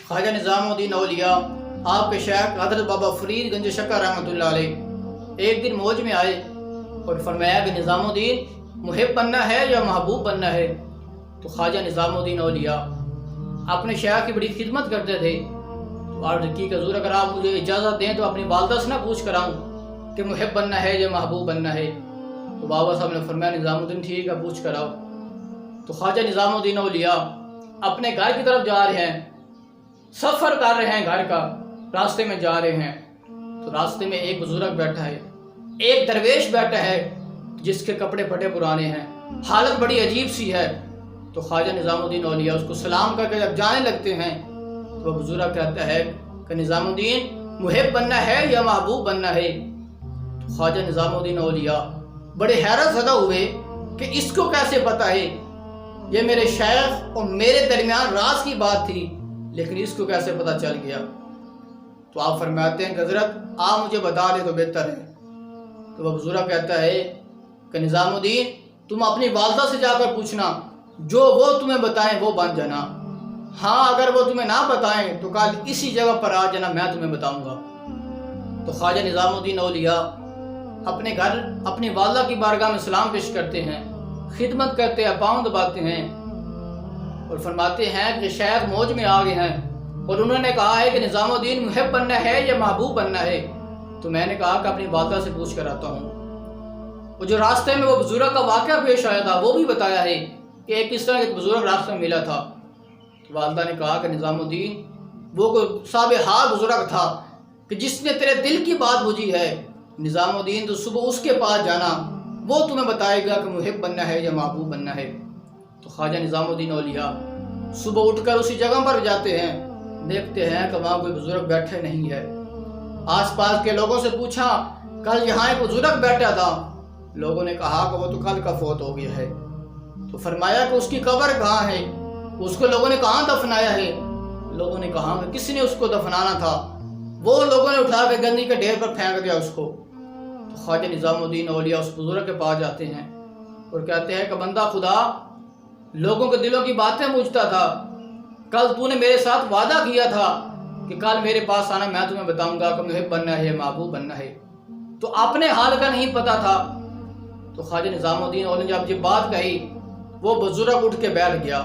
خواجہ نظام الدین اولیاء آپ کے شیخ حضرت بابا فرید گنج شکر رحمۃ اللہ علیہ ایک دن موج میں آئے اور فرمایا کہ نظام الدین محب بننا ہے یا محبوب بننا ہے؟ تو خواجہ نظام الدین اولیاء اپنے شیخ کی بڑی خدمت کرتے تھے، تو عرض کی کہ حضور اگر آپ مجھے اجازت دیں تو اپنی والدہ سے نہ پوچھ کر آؤں کہ محب بننا ہے یا محبوب بننا ہے؟ تو بابا صاحب نے فرمایا نظام الدین ٹھیک ہے، پوچھ کر آؤ۔ تو خواجہ نظام الدین اولیاء اپنے گھر کی طرف جا رہے ہیں، سفر کر رہے ہیں، گھر کا راستے میں جا رہے ہیں، تو راستے میں ایک بزرگ بیٹھا ہے، ایک درویش بیٹھا ہے جس کے کپڑے پھٹے پرانے ہیں، حالت بڑی عجیب سی ہے۔ تو خواجہ نظام الدین اولیاء اس کو سلام کر کے جب جانے لگتے ہیں تو وہ بزرگ کہتا ہے کہ نظام الدین محب بننا ہے یا محبوب بننا ہے؟ تو خواجہ نظام الدین اولیاء بڑے حیرت زدہ ہوئے کہ اس کو کیسے پتہ ہے، یہ میرے شیخ اور میرے درمیان راز کی بات تھی، لیکن اس کو کیسے پتہ چل گیا؟ تو آپ فرماتے ہیں کہ حضرت آپ مجھے بتا دیں تو بہتر ہے۔ تو وہ بزرگ کہتا ہے کہ نظام الدین تم اپنی والدہ سے جا کر پوچھنا، جو وہ تمہیں بتائیں وہ بن جانا، ہاں اگر وہ تمہیں نہ بتائیں تو کل اسی جگہ پر آ جانا، میں تمہیں بتاؤں گا۔ تو خواجہ نظام الدین اولیاء اپنے گھر اپنی والدہ کی بارگاہ میں سلام پیش کرتے ہیں، خدمت کرتے ہیں، پاؤں دباتے ہیں اور فرماتے ہیں کہ شیخ موج میں آ گئے ہیں اور انہوں نے کہا ہے کہ نظام الدین محب بننا ہے یا محبوب بننا ہے؟ تو میں نے کہا کہ اپنی والدہ سے پوچھ کر آتا ہوں۔ اور جو راستے میں وہ بزرگ کا واقعہ پیش آیا تھا وہ بھی بتایا ہے کہ ایک کس طرح ایک بزرگ راستے میں ملا تھا۔ تو والدہ نے کہا کہ نظام الدین وہ کوئی صاحب حال بزرگ تھا کہ جس نے تیرے دل کی بات بوجھی ہے، نظام الدین تو صبح اس کے پاس جانا، وہ تمہیں بتائے گا کہ محب بننا ہے یا محبوب بننا ہے۔ تو خواجہ نظام الدین اولیاء صبح اٹھ کر اسی جگہ پر جاتے ہیں، دیکھتے ہیں کہ وہاں کوئی بزرگ بیٹھے نہیں ہے۔ آس پاس کے لوگوں سے پوچھا کل یہاں ایک بزرگ بیٹھا تھا، لوگوں نے کہا کہ وہ تو کل کا فوت ہو گیا ہے۔ تو فرمایا کہ اس کی قبر کہاں ہے؟ اس کو لوگوں نے کہاں دفنایا ہے؟ لوگوں نے کہا کہ کس نے اس کو دفنانا تھا؟ وہ لوگوں نے اٹھا کے گندی کے ڈھیر پر پھینک دیا اس کو۔ تو خواجہ نظام الدین اولیاء اس بزرگ کے پاس جاتے ہیں اور کہتے ہیں کہ بندہ خدا، لوگوں کے دلوں کی باتیں پوچھتا تھا، کل تو نے میرے ساتھ وعدہ کیا تھا کہ کل میرے پاس آنا، میں تمہیں بتاؤں گا کہ محب بننا ہے یا محبوب بننا ہے، تو اپنے حال کا نہیں پتا تھا۔ تو خواجہ نظام الدین اولیاء نے جب یہ بات کہی وہ بزرگ اٹھ کے بیٹھ گیا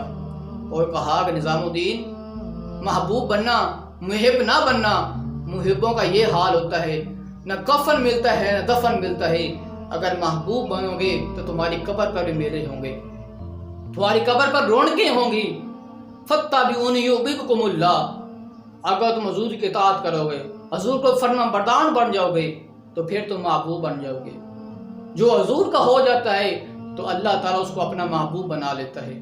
اور کہا کہ نظام الدین محبوب بننا محب نہ بننا، محبوں کا یہ حال ہوتا ہے، نہ کفن ملتا ہے نہ دفن ملتا ہے۔ اگر محبوب بنو گے تو تمہاری قبر پر بھی میلے ہوں گے، تمہاری قبر پر رونقیں ہوں گی۔ فَاتَّبِعُونِ يُحْبِبْكُمُ اللَّهُ، اگر تم حضور کی اطاعت کرو گے، حضور کو فرمان بردار بن جاؤ گے تو پھر تم محبوب بن جاؤ گے۔ جو حضور کا ہو جاتا ہے تو اللہ تعالیٰ اس کو اپنا محبوب بنا لیتا ہے۔